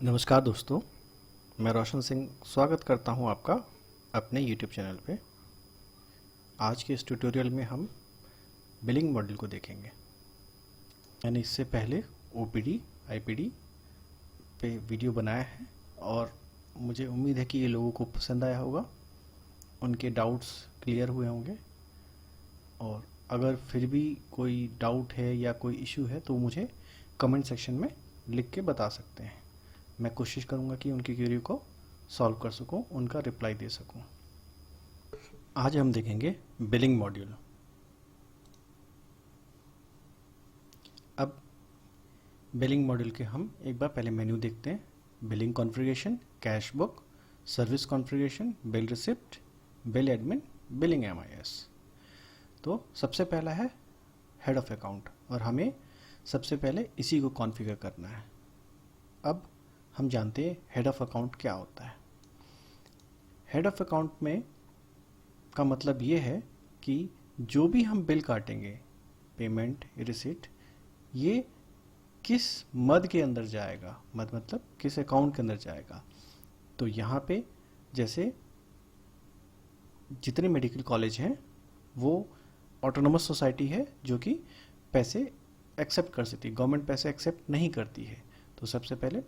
नमस्कार दोस्तों, मैं रोशन सिंह स्वागत करता हूं आपका अपने YouTube चैनल पे। आज के इस ट्यूटोरियल में हम बिलिंग मॉड्यूल को देखेंगे। मैंने इससे पहले OPD, IPD पे वीडियो बनाया है और मुझे उम्मीद है कि ये लोगों को पसंद आया होगा, उनके डाउट्स क्लियर हुए होंगे। और अगर फिर भी कोई डाउट है या कोई इशू है तो मुझे कमेंट सेक्शन में लिख के बता सकते हैं। मैं कोशिश करूंगा कि उनकी क्वेरी को सॉल्व कर सकूं, उनका रिप्लाई दे सकूं। आज हम देखेंगे बिलिंग मॉड्यूल। अब बिलिंग मॉड्यूल के हम एक बार पहले मेन्यू देखते हैं। Billing configuration, cash book, service configuration, bill receipt, bill admin, billing MIS। तो सबसे पहला है हेड ऑफ अकाउंट और हमें सबसे पहले इसी को कॉन्फ़िगर करना है। अब हम जानते हैं हेड ऑफ अकाउंट क्या होता है। हेड ऑफ अकाउंट में का मतलब ये है कि जो भी हम बिल काटेंगे, पेमेंट, रिसीट, ये किस मद के अंदर जाएगा। मद मतलब किस अकाउंट के अंदर जाएगा। तो यहाँ पे जैसे जितने मेडिकल कॉलेज हैं वो ऑटोनोमस सोसाइटी है जो कि पैसे एक्सेप्ट कर सकती है, गवर्नमेंट पैसे एक्सेप्ट नहीं करती है। तो सबसे पहले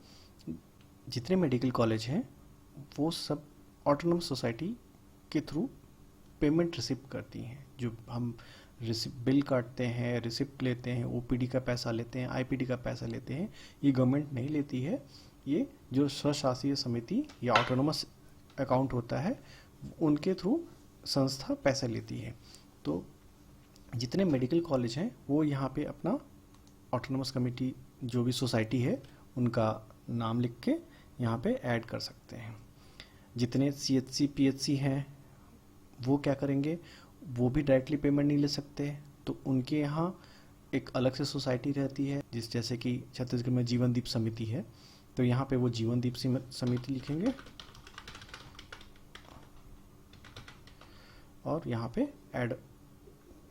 जितने मेडिकल कॉलेज हैं वो सब ऑटोनोमस सोसाइटी के थ्रू पेमेंट रिसिप्ट करती हैं। जो हम बिल काटते हैं, रिसिप्ट लेते हैं, OPD का पैसा लेते हैं, IPD का पैसा लेते हैं, ये गवर्नमेंट नहीं लेती है। ये जो स्वशासीय समिति या ऑटोनोमस अकाउंट होता है उनके थ्रू संस्था पैसा लेती है। तो जितने मेडिकल कॉलेज हैं वो यहाँ पे अपना ऑटोनोमस कमेटी जो भी सोसाइटी है उनका नाम लिख के यहाँ पे ऐड कर सकते हैं। जितने CHC PHC हैं वो क्या करेंगे, वो भी डायरेक्टली पेमेंट नहीं ले सकते। तो उनके यहाँ एक अलग से सोसाइटी रहती है, जैसे कि छत्तीसगढ़ में जीवनदीप समिति है। तो यहाँ पे वो जीवनदीप समिति लिखेंगे और यहाँ पे ऐड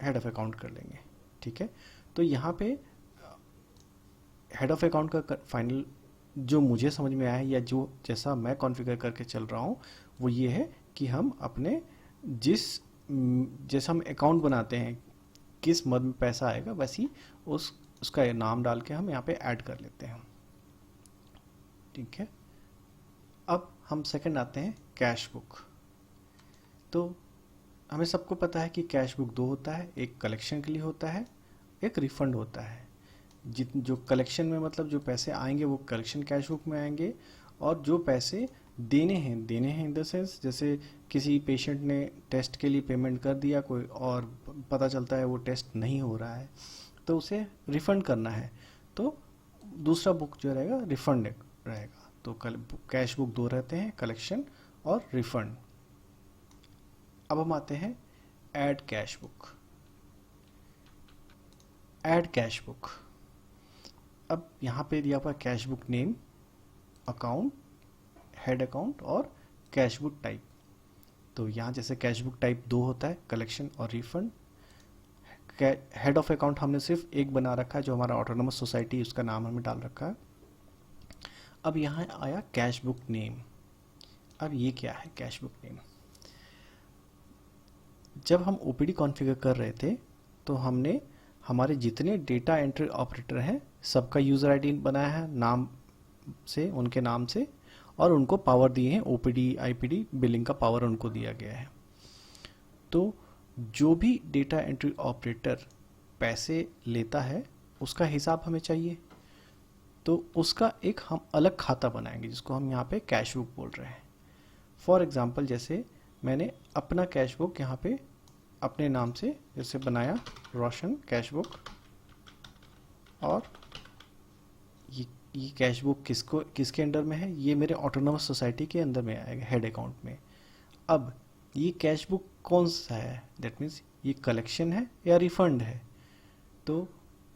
हेड ऑफ अकाउंट कर लेंगे। ठीक है, तो यहाँ पे हेड ऑफ अकाउंट का फाइनल जो मुझे समझ में आया है या जो जैसा मैं कॉन्फ़िगर करके चल रहा हूँ वो ये है कि हम अपने जैसा हम अकाउंट बनाते हैं किस मद में पैसा आएगा वैसी उसका नाम डाल के हम यहाँ पे ऐड कर लेते हैं। ठीक है, अब हम सेकंड आते हैं कैश बुक। तो हमें सबको पता है कि कैश बुक दो होता है, एक कलेक्शन के लिए होता है, एक रिफंड होता है। जो कलेक्शन में मतलब जो पैसे आएंगे वो कलेक्शन कैश बुक में आएंगे, और जो पैसे देने हैं इन द सेंस जैसे किसी पेशेंट ने टेस्ट के लिए पेमेंट कर दिया कोई और पता चलता है वो टेस्ट नहीं हो रहा है तो उसे रिफंड करना है, तो दूसरा बुक जो रहेगा रिफंड रहेगा। तो कैश बुक दो रहते हैं, कलेक्शन और रिफंड। अब हम आते हैं add cash book. Add cash book, अब यहाँ पे दिया हुआ cash book name, account, head account और कैश बुक टाइप। तो यहाँ जैसे कैश बुक टाइप दो होता है, कलेक्शन और रिफंड। हेड ऑफ अकाउंट हमने सिर्फ एक बना रखा है जो हमारा ऑटोनोमस सोसाइटी, उसका नाम हमें डाल रखा है। अब यहाँ आया कैश बुक नेम। अब ये क्या है कैश बुक नेम? जब हम OPD कॉन्फ़िगर कर रहे थे तो हमने हमारे जितने डेटा एंट्री ऑपरेटर हैं सबका यूज़र ID बनाया है नाम से, उनके नाम से, और उनको पावर दिए हैं। OPD IPD बिलिंग का पावर उनको दिया गया है। तो जो भी डेटा एंट्री ऑपरेटर पैसे लेता है उसका हिसाब हमें चाहिए, तो उसका एक हम अलग खाता बनाएंगे जिसको हम यहाँ पे कैश बुक बोल रहे हैं। फॉर एग्जांपल जैसे मैंने अपना कैश बुक यहाँ पे अपने नाम से जैसे बनाया, रोशन कैश बुक, और ये कैश बुक किसके अंडर में है, ये मेरे ऑटोनोमस सोसाइटी के अंदर में आएगा हेड अकाउंट में। अब ये कैश बुक कौन सा है, दैट मीन्स ये कलेक्शन है या रिफंड है। तो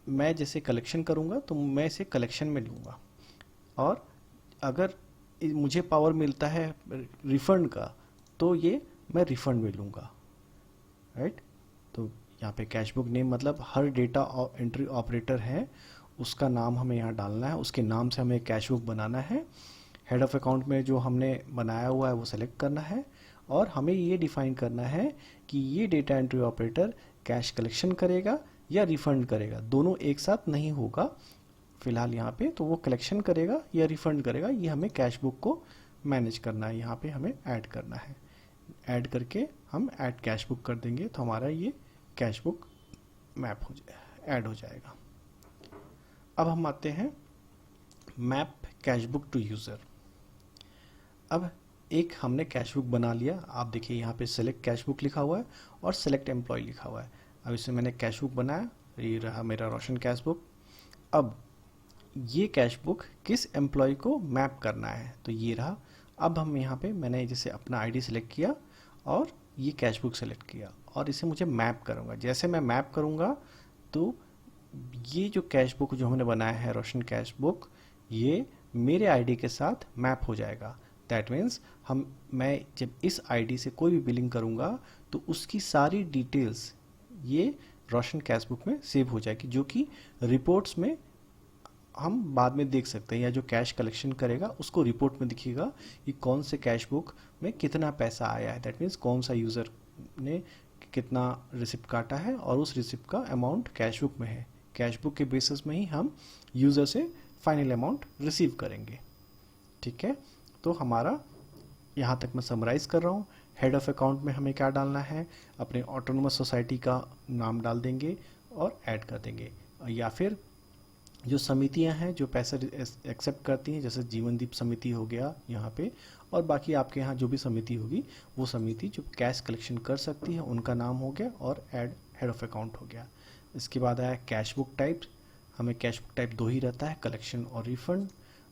मैं जैसे कलेक्शन करूँगा तो मैं इसे कलेक्शन में लूँगा, और अगर मुझे पावर मिलता है रिफंड का तो ये मैं रिफंड में लूँगा। राइट, तो यहाँ पे कैश बुक नेम मतलब हर डेटा एंट्री ऑपरेटर है उसका नाम हमें यहाँ डालना है, उसके नाम से हमें कैश बुक बनाना है। हेड ऑफ अकाउंट में जो हमने बनाया हुआ है वो सेलेक्ट करना है और हमें ये डिफाइन करना है कि ये data entry operator cash collection करेगा या रिफंड करेगा, दोनों एक साथ नहीं होगा फिलहाल यहाँ पे। तो वो कलेक्शन करेगा या रिफंड करेगा, ये हमें कैश बुक को मैनेज करना है, यहाँ पे हमें ऐड करना है। ऐड करके हम ऐड कैश बुक कर देंगे तो हमारा ये कैश बुक मैप हो जाए, ऐड हो जाएगा। अब हम आते हैं map cash book to user. अब एक हमने कैश बुक बना लिया, आप देखिए यहाँ पे सेलेक्ट कैश बुक लिखा हुआ है और सेलेक्ट एम्प्लॉय लिखा हुआ है। अब इसमें मैंने कैश बुक बनाया, ये रहा मेरा रोशन कैश बुक। अब ये कैश बुक किस एम्प्लॉय को मैप करना है, तो ये रहा। अब हम यहाँ पे मैंने जैसे अपना आईडी सेलेक्ट किया और ये कैश बुक सेलेक्ट किया और इसे मुझे मैप करूँगा। जैसे मैं मैप करूँगा तो ये जो कैश बुक जो हमने बनाया है रोशन कैश बुक, ये मेरे आईडी के साथ मैप हो जाएगा। दैट मीन्स मैं जब इस आईडी से कोई भी बिलिंग करूँगा तो उसकी सारी डिटेल्स ये रोशन कैश बुक में सेव हो जाएगी, जो कि रिपोर्ट्स में हम बाद में देख सकते हैं, या जो कैश कलेक्शन करेगा उसको रिपोर्ट में दिखेगा कि कौन से कैश बुक में कितना पैसा आया है। दैट मीन्स कौन सा यूज़र ने कितना रिसिप्ट काटा है और उस रिसिप्ट का अमाउंट कैश बुक में है। कैश बुक के बेसिस में ही हम यूज़र से फाइनल अमाउंट रिसीव करेंगे। ठीक है, तो हमारा यहाँ तक मैं समराइज़ कर रहा हूँ। हेड ऑफ अकाउंट में हमें क्या डालना है, अपने ऑटोनोमस सोसाइटी का नाम डाल देंगे और ऐड कर देंगे, या फिर जो समितियां हैं जो पैसा एक्सेप्ट करती हैं, जैसे जीवनदीप समिति हो गया यहाँ पे, और बाकी आपके यहाँ जो भी समिति होगी वो समिति जो कैश कलेक्शन कर सकती है उनका नाम हो गया और ऐड हेड ऑफ अकाउंट हो गया। इसके बाद आया कैश बुक टाइप, हमें कैश बुक टाइप दो ही रहता है, कलेक्शन और रिफंड।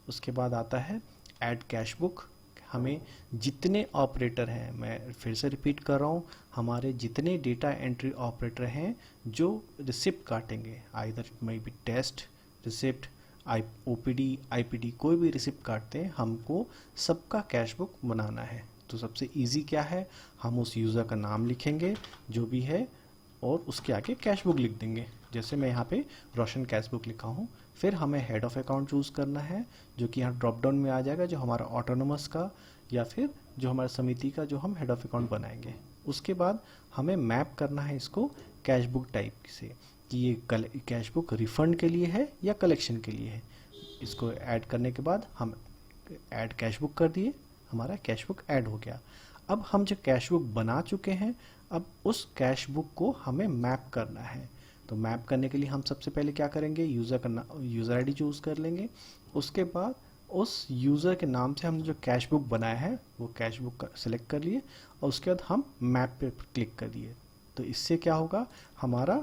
उसके बाद आता है ऐड कैश बुक, हमें जितने ऑपरेटर हैं, मैं फिर से रिपीट कर रहा हूँ, हमारे जितने डेटा एंट्री ऑपरेटर हैं जो रिसिप्ट काटेंगे, either may be test receipt, OPD, IPD, कोई भी रिसिप्ट काटते हैं, हमको सबका कैश बुक बनाना है। तो सबसे इजी क्या है, हम उस यूज़र का नाम लिखेंगे जो भी है और उसके आगे कैश बुक लिख देंगे। जैसे मैं यहाँ पे रोशन कैश बुक लिखा हूँ। फिर हमें हेड ऑफ अकाउंट चूज़ करना है जो कि यहाँ ड्रॉप डाउन में आ जाएगा, जो हमारा ऑटोनोमस का या फिर जो हमारा समिति का जो हम हेड ऑफ अकाउंट बनाएंगे। उसके बाद हमें मैप करना है इसको कैश बुक टाइप से कि ये कैश बुक रिफंड के लिए है या कलेक्शन के लिए है। इसको ऐड करने के बाद हम ऐड कैश बुक कर दिए, हमारा कैश बुक ऐड हो गया। अब हम जो कैश बुक बना चुके हैं, अब उस कैश बुक को हमें मैप करना है। तो मैप करने के लिए हम सबसे पहले क्या करेंगे, यूज़र आईडी चूज़ कर लेंगे। उसके बाद उस यूज़र के नाम से हमने जो कैश बुक बनाया है वो कैश बुक सेलेक्ट कर लिए और उसके बाद हम मैप पे क्लिक कर दिए। तो इससे क्या होगा, हमारा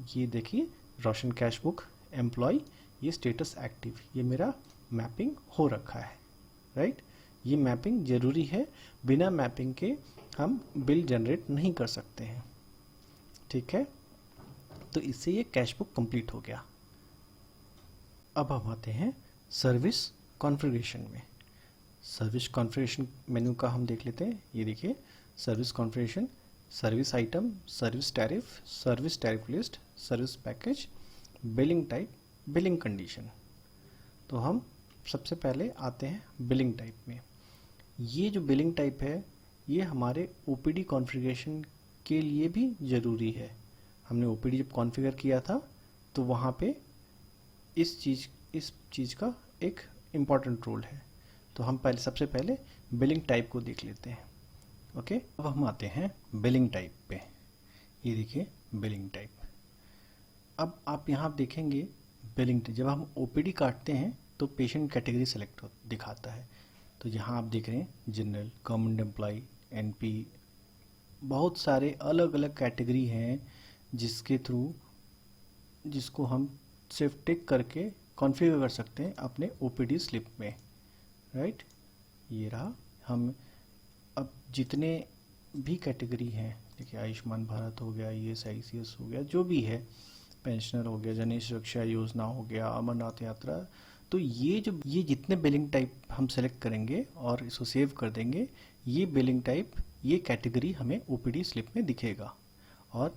ये देखिए रोशन कैश बुक एम्प्लॉय, ये स्टेटस एक्टिव, ये मेरा मैपिंग हो रखा है। राइट, ये मैपिंग ज़रूरी है, बिना मैपिंग के हम बिल जनरेट नहीं कर सकते हैं। ठीक है, तो इससे ये कैश बुक कंप्लीट हो गया। अब हम आते हैं सर्विस कॉन्फ़िगरेशन में। सर्विस कॉन्फ़िगरेशन मेनू का हम देख लेते हैं। ये देखिए service configuration, service item, service tariff list, service package, billing type, billing condition. तो हम सबसे पहले आते हैं बिलिंग टाइप में। ये जो बिलिंग टाइप है ये हमारे ओपीडी कॉन्फ़िगरेशन के लिए भी ज़रूरी है। हमने ओपीडी जब कॉन्फ़िगर किया था तो वहाँ पे इस चीज़ का एक इम्पॉर्टेंट रोल है। तो हम सबसे पहले बिलिंग टाइप को देख लेते हैं। ओके, अब हम आते हैं बिलिंग टाइप पे। ये देखिए बिलिंग टाइप। अब आप यहाँ देखेंगे बिलिंग टाइप, जब हम ओपीडी काटते हैं तो पेशेंट कैटेगरी सेलेक्ट दिखाता है। तो यहाँ आप देख रहे हैं जनरल, गवर्नमेंट एम्प्लॉय, एनपी, बहुत सारे अलग अलग कैटेगरी हैं जिसके थ्रू जिसको हम सिर्फ टिक करके कॉन्फ़िगर कर सकते हैं अपने ओपीडी स्लिप में। राइट, ये रहा। हम अब जितने भी कैटेगरी हैं, देखिए आयुष्मान भारत हो गया, ESICS हो गया, जो भी है, पेंशनर हो गया, जन सुरक्षा योजना हो गया, अमरनाथ यात्रा, तो ये जितने बिलिंग टाइप हम सेलेक्ट करेंगे और इसको सेव कर देंगे, ये बिलिंग टाइप, ये कैटेगरी हमें ओपीडी स्लिप में दिखेगा। और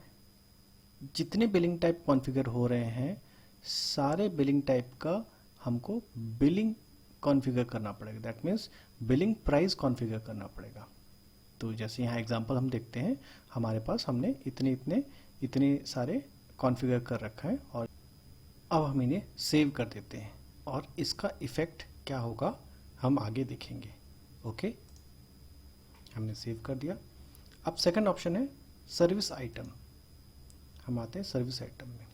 जितने बिलिंग टाइप कॉन्फ़िगर हो रहे हैं सारे बिलिंग टाइप का हमको बिलिंग कॉन्फ़िगर करना पड़ेगा। That means billing price configure करना पड़ेगा। तो जैसे यहाँ एग्जांपल हम देखते हैं, हमारे पास हमने इतने सारे कॉन्फ़िगर कर रखा है और अब हम इन्हें सेव कर देते हैं और इसका इफ़ेक्ट क्या होगा हम आगे देखेंगे। ओके, हमने सेव कर दिया। अब सेकंड ऑप्शन है सर्विस आइटम। हम आते हैं सर्विस आइटम में।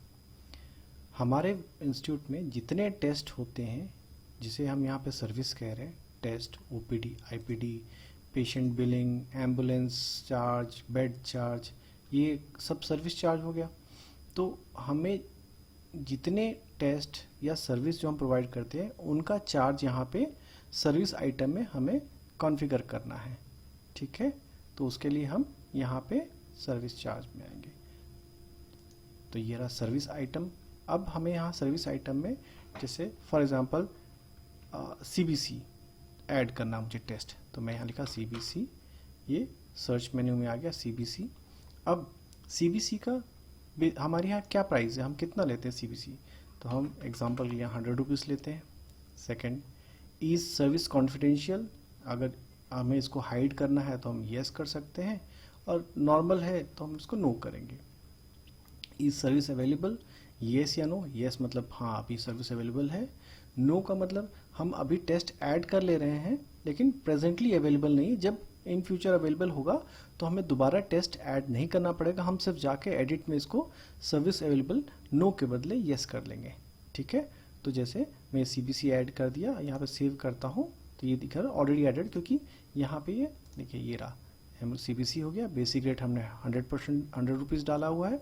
हमारे इंस्टीट्यूट में जितने टेस्ट होते हैं, जिसे हम यहाँ पे सर्विस कह रहे हैं, test, OPD, IPD, patient billing, ambulance charge, bed charge, ये सब सर्विस चार्ज हो गया। तो हमें जितने टेस्ट या सर्विस जो हम प्रोवाइड करते हैं उनका चार्ज यहाँ पे सर्विस आइटम में हमें कॉन्फ़िगर करना है। ठीक है, तो उसके लिए हम यहाँ पे सर्विस चार्ज में आएंगे। तो ये रहा सर्विस आइटम। अब हमें यहाँ सर्विस आइटम में जैसे फॉर एग्जांपल सीबीसी ऐड करना मुझे टेस्ट, तो मैं यहाँ लिखा सीबीसी, ये सर्च मेन्यू में आ गया सीबीसी। अब सीबीसी का हमारे यहाँ क्या प्राइस है, हम कितना लेते हैं सीबीसी, तो हम एग्जांपल के लिए 100 रुपीज़ लेते हैं। सेकंड, इज सर्विस कॉन्फिडेंशियल, अगर हमें इसको हाइड करना है तो हम येस कर सकते हैं, और नॉर्मल है तो हम इसको नो करेंगे। इज सर्विस अवेलेबल, येस या नो। येस मतलब हाँ अभी सर्विस अवेलेबल है, नो का मतलब हम अभी टेस्ट ऐड कर ले रहे हैं लेकिन प्रेजेंटली अवेलेबल नहीं, जब इन फ्यूचर अवेलेबल होगा तो हमें दोबारा टेस्ट ऐड नहीं करना पड़ेगा, हम सिर्फ जाके एडिट में इसको सर्विस अवेलेबल नो के बदले येस कर लेंगे। ठीक है, तो जैसे मैं सीबीसी ऐड कर दिया, यहाँ पे सेव करता हूँ तो ये दिखा रहा ऑलरेडी एडेड, क्योंकि यहाँ पे ये देखिए ये रहा सीबीसी हो गया। बेसिक रेट हमने 100 रुपीज़ डाला हुआ है,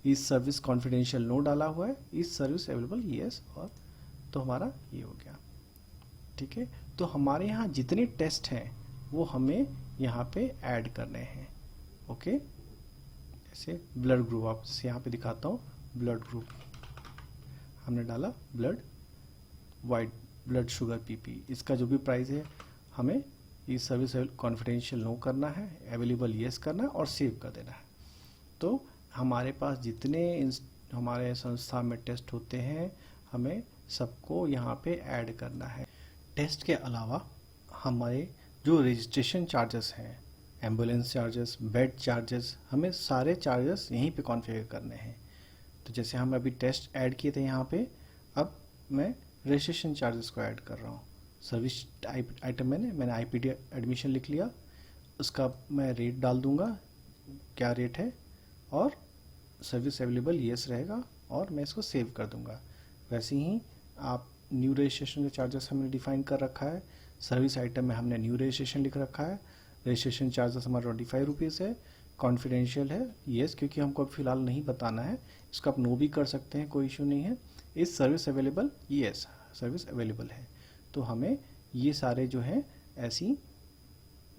इस सर्विस कॉन्फिडेंशियल नो डाला हुआ है, इस सर्विस अवेलेबल येस, और तो हमारा ये हो गया। ठीक है, तो हमारे यहाँ जितने टेस्ट हैं वो हमें यहाँ पे ऐड करने हैं। ओके, जैसे ब्लड ग्रुप, आप जैसे यहाँ पे दिखाता हूँ, ब्लड ग्रुप हमने डाला blood, white blood sugar PP, इसका जो भी प्राइस है हमें इस सर्विस कॉन्फिडेंशियल नो करना है, अवेलेबल येस करना है और सेव कर देना है। तो हमारे पास जितने हमारे संस्था में टेस्ट होते हैं हमें सबको यहाँ पे ऐड करना है। टेस्ट के अलावा हमारे जो रजिस्ट्रेशन चार्जेस हैं, एम्बुलेंस चार्जेस, बेड चार्जेस, हमें सारे चार्जेस यहीं पे कॉन्फ़िगर करने हैं। तो जैसे हम अभी टेस्ट ऐड किए थे यहाँ पे, अब मैं रजिस्ट्रेशन चार्जेस को ऐड कर रहा हूँ। सर्विस आइटम मैंने आईपीडी एडमिशन लिख लिया, उसका मैं रेट डाल दूंगा क्या रेट है, और सर्विस अवेलेबल येस रहेगा और मैं इसको सेव कर दूंगा। वैसे ही आप न्यू रजिस्ट्रेशन के चार्जेस हमने डिफाइन कर रखा है, सर्विस आइटम में हमने न्यू रजिस्ट्रेशन लिख रखा है, रजिस्ट्रेशन चार्जेस हमारा 25 रुपीज़ है, कॉन्फिडेंशियल है येस क्योंकि हमको फिलहाल नहीं बताना है, इसको आप नो भी कर सकते हैं, कोई इशू नहीं है। इस service available yes, service available है। तो हमें ये सारे जो हैं ऐसी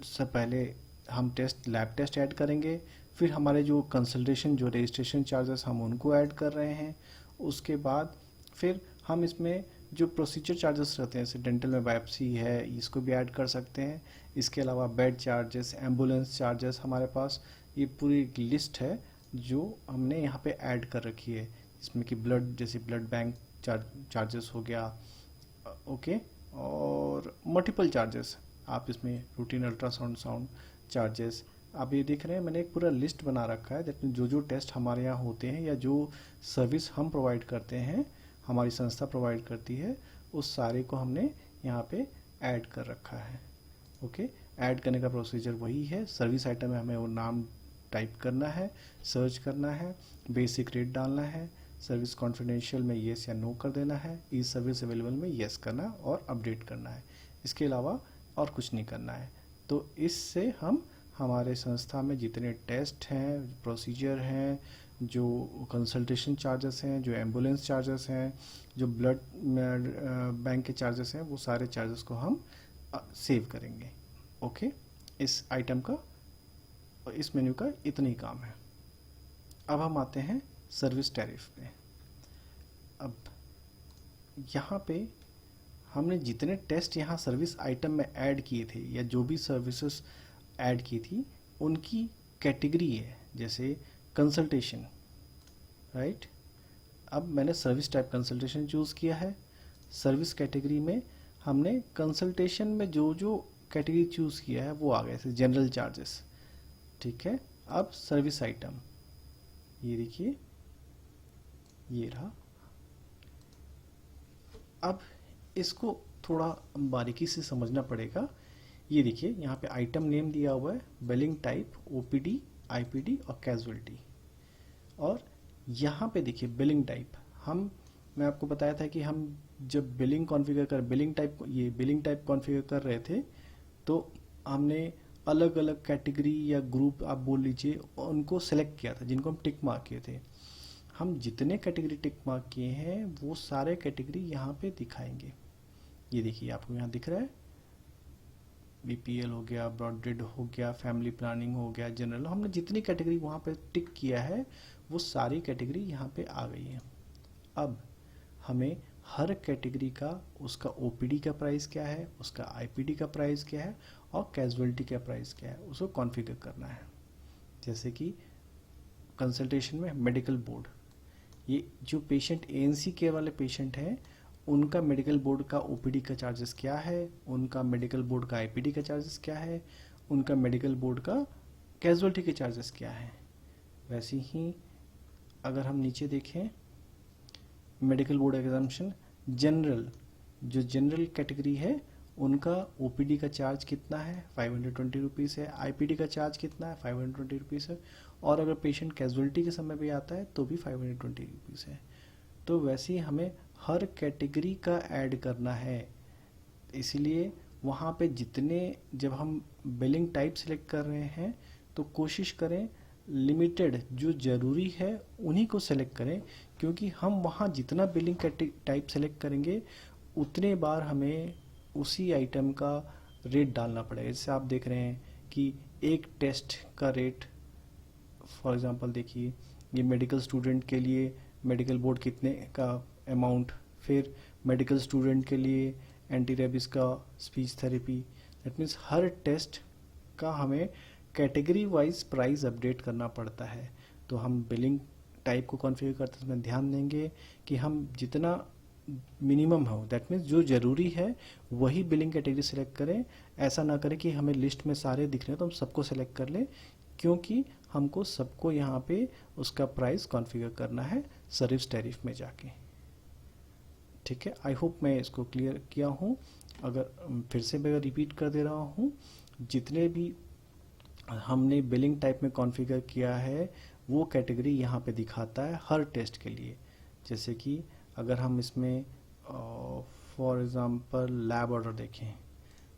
सब पहले हम टेस्ट लैब टेस्ट ऐड करेंगे, फिर हमारे जो कंसल्टेशन जो रजिस्ट्रेशन चार्जेस हम उनको ऐड कर रहे हैं, उसके बाद फिर हम इसमें जो प्रोसीजर चार्जेस रहते हैं जैसे डेंटल में बायोप्सी है इसको भी ऐड कर सकते हैं। इसके अलावा बेड चार्जेस, एम्बुलेंस चार्जेस, हमारे पास ये पूरी एक लिस्ट है जो हमने यहाँ पे ऐड कर रखी है, जिसमें कि ब्लड जैसे ब्लड बैंक चार्जेस हो गया, ओके, और मल्टीपल चार्जेस आप इसमें रूटीन अल्ट्रासाउंड चार्जेस आप ये देख रहे हैं। मैंने एक पूरा लिस्ट बना रखा है दैट जो टेस्ट हमारे यहाँ होते हैं या जो सर्विस हम प्रोवाइड करते हैं, हमारी संस्था प्रोवाइड करती है, उस सारे को हमने यहाँ पे ऐड कर रखा है। ओके, ऐड करने का प्रोसीजर वही है, सर्विस आइटम में हमें वो नाम टाइप करना है, सर्च करना है, बेसिक रेट डालना है, सर्विस कॉन्फिडेंशियल में येस या नो कर देना है, इस सर्विस अवेलेबल में येस करना और अपडेट करना है, इसके अलावा और कुछ नहीं करना है। तो इससे हम हमारे संस्था में जितने टेस्ट हैं, प्रोसीजर हैं, जो कंसल्टेशन चार्जेस हैं, जो एम्बुलेंस चार्जेस हैं, जो ब्लड बैंक के चार्जेस हैं, वो सारे चार्जेस को हम सेव करेंगे। ओके, इस आइटम का और इस मेन्यू का इतना ही काम है। अब हम आते हैं सर्विस टैरिफ पे। अब यहाँ पे हमने जितने टेस्ट यहाँ सर्विस आइटम में ऐड किए थे या जो भी सर्विसेज ऐड की थी उनकी कैटेगरी है, जैसे कंसल्टेशन, राइट, अब मैंने सर्विस टाइप कंसल्टेशन चूज़ किया है। सर्विस कैटेगरी में हमने कंसल्टेशन में जो जो कैटेगरी चूज़ किया है वो आ गया, जैसे जनरल चार्जेस। ठीक है, अब सर्विस आइटम, ये देखिए ये रहा। अब इसको थोड़ा बारीकी से समझना पड़ेगा। ये देखिए यहाँ पे आइटम नेम दिया हुआ है, बिलिंग टाइप, ओपीडी, आईपीडी और कैजुअलिटी। और यहाँ पे देखिए बिलिंग टाइप, मैं आपको बताया था कि हम जब बिलिंग टाइप कॉन्फ़िगर कर रहे थे तो हमने अलग अलग कैटेगरी या ग्रुप आप बोल लीजिए उनको सेलेक्ट किया था, जिनको हम टिक मार्क किए थे। हम जितने कैटेगरी टिक मार्क किए हैं वो सारे कैटेगरी यहाँ पे दिखाएंगे। ये देखिए आपको यहाँ दिख रहा है, बीपीएल हो गया, ब्रॉडबैंड हो गया, फैमिली प्लानिंग हो गया, जनरल, हमने जितनी कैटेगरी वहाँ पे टिक किया है वो सारी कैटेगरी यहाँ पे आ गई है। अब हमें हर कैटेगरी का उसका ओपीडी का प्राइस क्या है, उसका आईपीडी का प्राइस क्या है और कैजुअलिटी का प्राइस क्या है, उसको कॉन्फ़िगर करना है। जैसे कि कंसल्टेशन में मेडिकल बोर्ड, ये जो पेशेंट एएनसी केयर वाले पेशेंट हैं उनका मेडिकल बोर्ड का ओपीडी का चार्जेस क्या है, उनका मेडिकल बोर्ड का आईपीडी का चार्जेस क्या है, उनका मेडिकल बोर्ड का कैजुअलिटी के चार्जेस क्या है। वैसे ही अगर हम नीचे देखें मेडिकल बोर्ड एग्जाम्पशन, जो जनरल कैटेगरी है उनका ओपीडी का चार्ज कितना है, 520 रुपीज़ है, आईपीडी का चार्ज कितना है, 520 रुपीज़ है, और अगर पेशेंट कैजुअलिटी के समय पे आता है तो भी 520 रुपीज़ है। तो वैसे ही हमें हर कैटेगरी का ऐड करना है। इसलिए वहाँ पे जब हम बिलिंग टाइप सेलेक्ट कर रहे हैं तो कोशिश करें लिमिटेड जो ज़रूरी है उन्हीं को सेलेक्ट करें, क्योंकि हम वहाँ जितना बिलिंग टाइप सेलेक्ट करेंगे उतने बार हमें उसी आइटम का रेट डालना पड़ेगा। जैसे आप देख रहे हैं कि एक टेस्ट का रेट, फॉर एग्जांपल देखिए ये मेडिकल स्टूडेंट के लिए मेडिकल बोर्ड कितने का अमाउंट, फिर मेडिकल स्टूडेंट के लिए एंटी रेबीज का स्पीच थेरेपी। दैट मीन्स हर टेस्ट का हमें कैटेगरी वाइज प्राइस अपडेट करना पड़ता है। तो हम बिलिंग टाइप को कॉन्फ़िगर करते समय ध्यान देंगे कि हम जितना मिनिमम हो, दैट मीन्स जो ज़रूरी है वही बिलिंग कैटेगरी सेलेक्ट करें। ऐसा ना करें कि हमें लिस्ट में सारे दिख रहे हैं तो हम सबको सेलेक्ट कर लें, क्योंकि हमको सबको यहाँ पे उसका प्राइस कॉन्फ़िगर करना है सर्विस टैरिफ में जाके। ठीक है, आई होप मैं इसको क्लियर किया हूँ। अगर फिर से मैं रिपीट कर दे रहा हूँ, जितने भी हमने बिलिंग टाइप में कॉन्फ़िगर किया है वो कैटेगरी यहाँ पे दिखाता है हर टेस्ट के लिए। जैसे कि अगर हम इसमें फॉर एग्ज़ाम्पल लैब ऑर्डर देखें,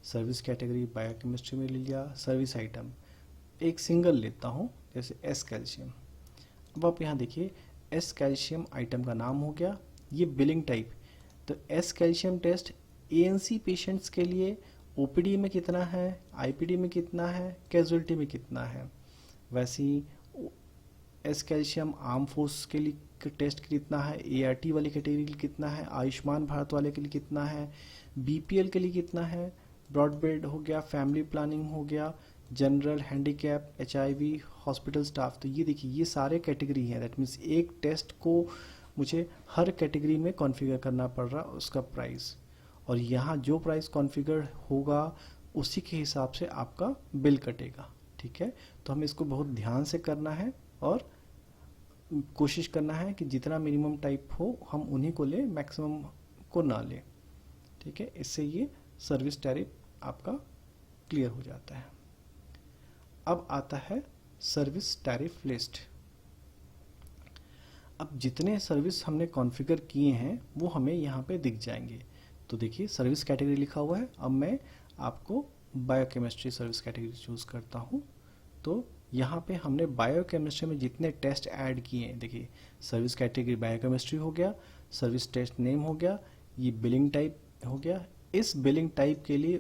सर्विस कैटेगरी बायोकेमिस्ट्री में ले लिया, सर्विस आइटम एक सिंगल लेता हूँ जैसे एस कैल्शियम। अब आप यहाँ देखिए एस कैल्शियम आइटम का नाम हो गया, ये बिलिंग टाइप। तो as calcium test ANC patients के लिए ओपीडी में कितना है, आईपीडी में कितना है, कैजुअलिटी में कितना है। वैसे ही एस कैल्शियम आर्म फोर्स के लिए टेस्ट कितना है, एआरटी वाली कैटेगरी के लिए कितना है, आयुष्मान भारत वाले के लिए कितना है, बीपीएल के लिए कितना है, ब्रॉडबैंड हो गया, फैमिली प्लानिंग हो गया, general, handicap, HIV, hospital staff. तो ये देखिए ये सारे कैटेगरी हैं। दैट मीन्स एक टेस्ट को मुझे हर कैटेगरी में कॉन्फ़िगर करना पड़ रहा उसका प्राइस, और यहाँ जो प्राइस कॉन्फ़िगर होगा उसी के हिसाब से आपका बिल कटेगा। ठीक है, तो हमें इसको बहुत ध्यान से करना है और कोशिश करना है कि जितना मिनिमम टाइप हो हम उन्हीं को लें, मैक्सिमम को ना लें। ठीक है, इससे ये सर्विस टैरिफ आपका क्लियर हो जाता है। अब आता है सर्विस टैरिफ लिस्ट। अब जितने सर्विस हमने कॉन्फ़िगर किए हैं वो हमें यहाँ पे दिख जाएंगे। तो देखिए सर्विस कैटेगरी लिखा हुआ है। अब मैं आपको बायोकेमिस्ट्री सर्विस कैटेगरी चूज़ करता हूँ। तो यहाँ पे हमने बायोकेमिस्ट्री में जितने टेस्ट ऐड किए हैं, देखिए सर्विस कैटेगरी बायोकेमिस्ट्री हो गया, सर्विस टेस्ट नेम हो गया, ये बिलिंग टाइप हो गया। इस बिलिंग टाइप के लिए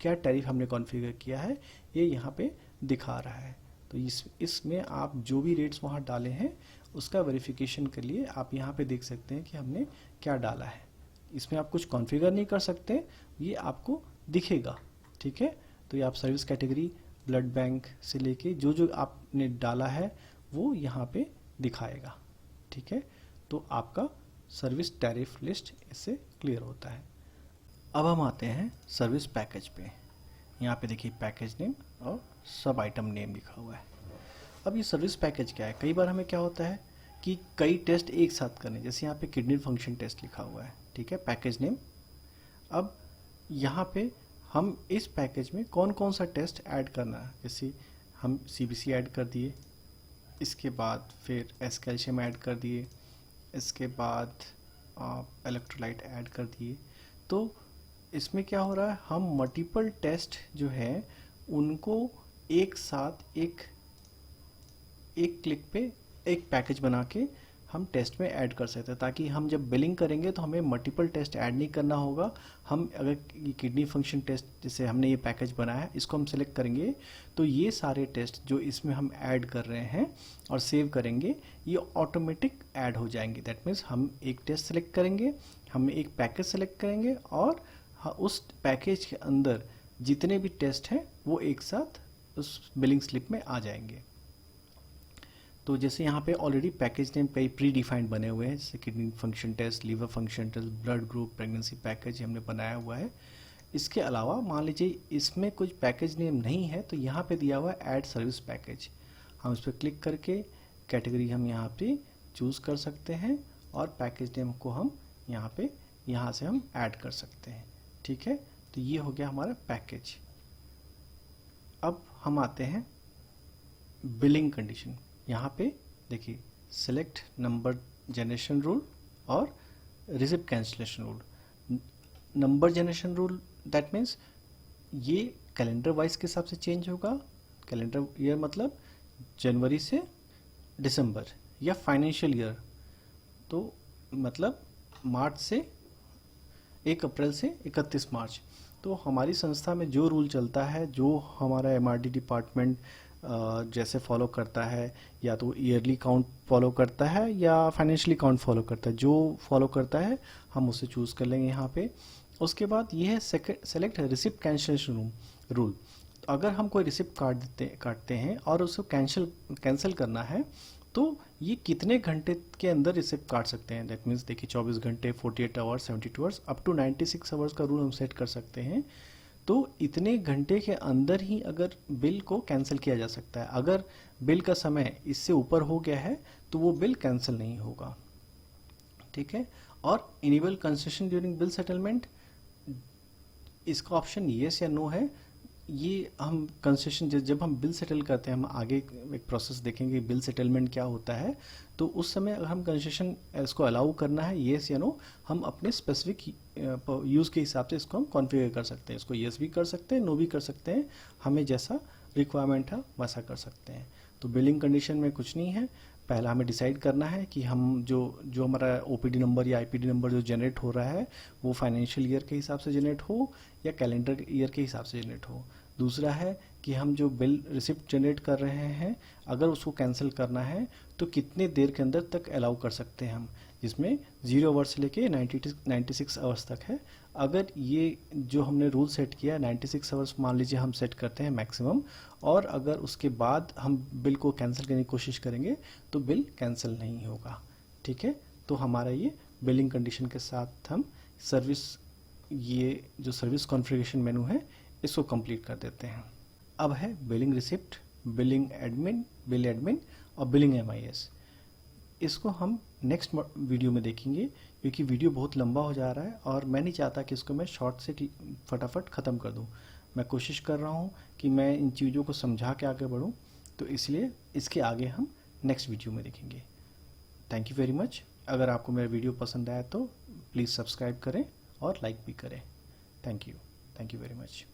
क्या टैरिफ हमने कॉन्फ़िगर किया है ये यहाँ पे दिखा रहा है। तो इसमें आप जो भी रेट्स वहाँ डाले हैं उसका वेरिफिकेशन के लिए आप यहाँ पे देख सकते हैं कि हमने क्या डाला है। इसमें आप कुछ कॉन्फ़िगर नहीं कर सकते, ये आपको दिखेगा। ठीक है, तो ये आप सर्विस कैटेगरी, ब्लड बैंक से लेके जो जो आपने डाला है वो यहाँ पे दिखाएगा। ठीक है, तो आपका सर्विस टैरिफ लिस्ट इससे क्लियर होता है। अब हम आते हैं सर्विस पैकेज पे। यहाँ पे देखिए पैकेज नेम और सब आइटम नेम लिखा हुआ है। अब ये सर्विस पैकेज क्या है, कई बार हमें क्या होता है कि कई टेस्ट एक साथ करने, जैसे यहाँ पे किडनी फंक्शन टेस्ट लिखा हुआ है, ठीक है, पैकेज नेम। अब यहाँ पे हम इस पैकेज में कौन कौन सा टेस्ट ऐड करना है, जैसे हम CBC ऐड कर दिए, इसके बाद फिर एस कैल्शियम ऐड कर दिए, इसके बाद इलेक्ट्रोलाइट ऐड कर दिए। तो इसमें क्या हो रहा है, हम मल्टीपल टेस्ट जो है उनको एक साथ एक क्लिक पे एक पैकेज बना के हम टेस्ट में ऐड कर सकते हैं, ताकि हम जब बिलिंग करेंगे तो हमें मल्टीपल टेस्ट ऐड नहीं करना होगा। हम अगर किडनी फंक्शन टेस्ट जैसे हमने ये पैकेज बनाया है, इसको हम सिलेक्ट करेंगे तो ये सारे टेस्ट जो इसमें हम ऐड कर रहे हैं और सेव करेंगे, ये ऑटोमेटिक ऐड हो जाएंगे। दैट मीन्स हम एक टेस्ट सेलेक्ट करेंगे, हम एक पैकेज सेलेक्ट करेंगे और उस पैकेज के अंदर जितने भी टेस्ट हैं वो एक साथ उस बिलिंग स्लिप में आ जाएंगे। तो जैसे यहाँ पे ऑलरेडी पैकेज नेम कई प्री डिफाइंड बने हुए हैं, जैसे kidney function test, liver function test, blood group, pregnancy package हमने बनाया हुआ है। इसके अलावा मान लीजिए इसमें कुछ पैकेज नेम नहीं है, तो यहाँ पे दिया हुआ है ऐड सर्विस पैकेज। हम इस पर क्लिक करके कैटेगरी हम यहाँ पे चूज़ कर सकते हैं और पैकेज नेम को हम यहाँ से हम ऐड कर सकते हैं, ठीक है। तो ये हो गया हमारा पैकेज। अब हम आते हैं बिलिंग कंडीशन। यहाँ पे देखिए सेलेक्ट नंबर जनरेशन रूल और receipt cancellation rule. Number generation rule that means ये कैलेंडर वाइज के हिसाब से चेंज होगा। कैलेंडर ईयर मतलब जनवरी से दिसंबर, या फाइनेंशियल ईयर तो मतलब मार्च से 1 अप्रैल से 31 मार्च। तो हमारी संस्था में जो रूल चलता है, जो हमारा MRD डिपार्टमेंट जैसे फॉलो करता है, या तो ईयरली काउंट फॉलो करता है या फाइनेंशियली काउंट फॉलो करता है, जो फॉलो करता है हम उसे चूज़ कर लेंगे यहाँ पे। उसके बाद ये है सेलेक्ट रिसिप्ट कैंसिलेशन रूल। अगर हम कोई रिसिप्ट काटते हैं और उसको कैंसिल करना है, तो ये कितने घंटे के अंदर रिसिप्ट काट सकते हैं। दैट मीन्स देखिए 24 घंटे, 48 hours, 72 hours, up to 96 hours का रूल हम सेट कर सकते हैं। तो इतने घंटे के अंदर ही अगर बिल को कैंसिल किया जा सकता है। अगर बिल का समय इससे ऊपर हो गया है तो वो बिल कैंसिल नहीं होगा, ठीक है। और enable concession during bill settlement, इसका ऑप्शन येस या नो है। ये हम कंसेशन जब हम बिल सेटल करते हैं, हम आगे एक प्रोसेस देखेंगे बिल सेटलमेंट क्या होता है, तो उस समय अगर हम कंसेशन इसको अलाउ करना है येस या नो, हम अपने स्पेसिफिक यूज़ के हिसाब से इसको हम कॉन्फ़िगर कर सकते हैं। इसको येस भी कर सकते हैं, नो भी कर सकते हैं, हमें जैसा रिक्वायरमेंट है वैसा कर सकते हैं। तो बिलिंग कंडीशन में कुछ नहीं है, पहला हमें डिसाइड करना है कि हम जो हमारा OPD नंबर या IPD नंबर जो जनरेट हो रहा है वो फाइनेंशियल ईयर के हिसाब से जनरेट हो या कैलेंडर ईयर के हिसाब से जनरेट हो। दूसरा है कि हम जो बिल रिसिप्ट जनरेट कर रहे हैं, अगर उसको कैंसिल करना है तो कितने देर के अंदर तक अलाउ कर सकते हैं हम, जिसमें 0 आवर्स से लेके 96 आवर्स तक है। अगर ये जो हमने रूल सेट किया 96 आवर्स मान लीजिए हम सेट करते हैं मैक्सिमम, और अगर उसके बाद हम बिल को कैंसिल करने की कोशिश करेंगे तो बिल कैंसिल नहीं होगा, ठीक है। तो हमारा ये बिलिंग कंडीशन के साथ हम ये जो सर्विस कॉन्फ़िगरेशन मेनू है इसको कंप्लीट कर देते हैं। अब है billing receipt, billing admin, bill admin और बिलिंग MIS। इसको हम नेक्स्ट वीडियो में देखेंगे, क्योंकि वीडियो बहुत लंबा हो जा रहा है और मैं नहीं चाहता कि इसको मैं शॉर्ट से फटाफट ख़त्म कर दूं। मैं कोशिश कर रहा हूं कि मैं इन चीज़ों को समझा के आगे बढ़ूं, तो इसलिए इसके आगे हम नेक्स्ट वीडियो में देखेंगे। Thank you very much. अगर आपको मेरा वीडियो पसंद आया तो प्लीज़ सब्सक्राइब करें और लाइक भी करें। Thank you very much.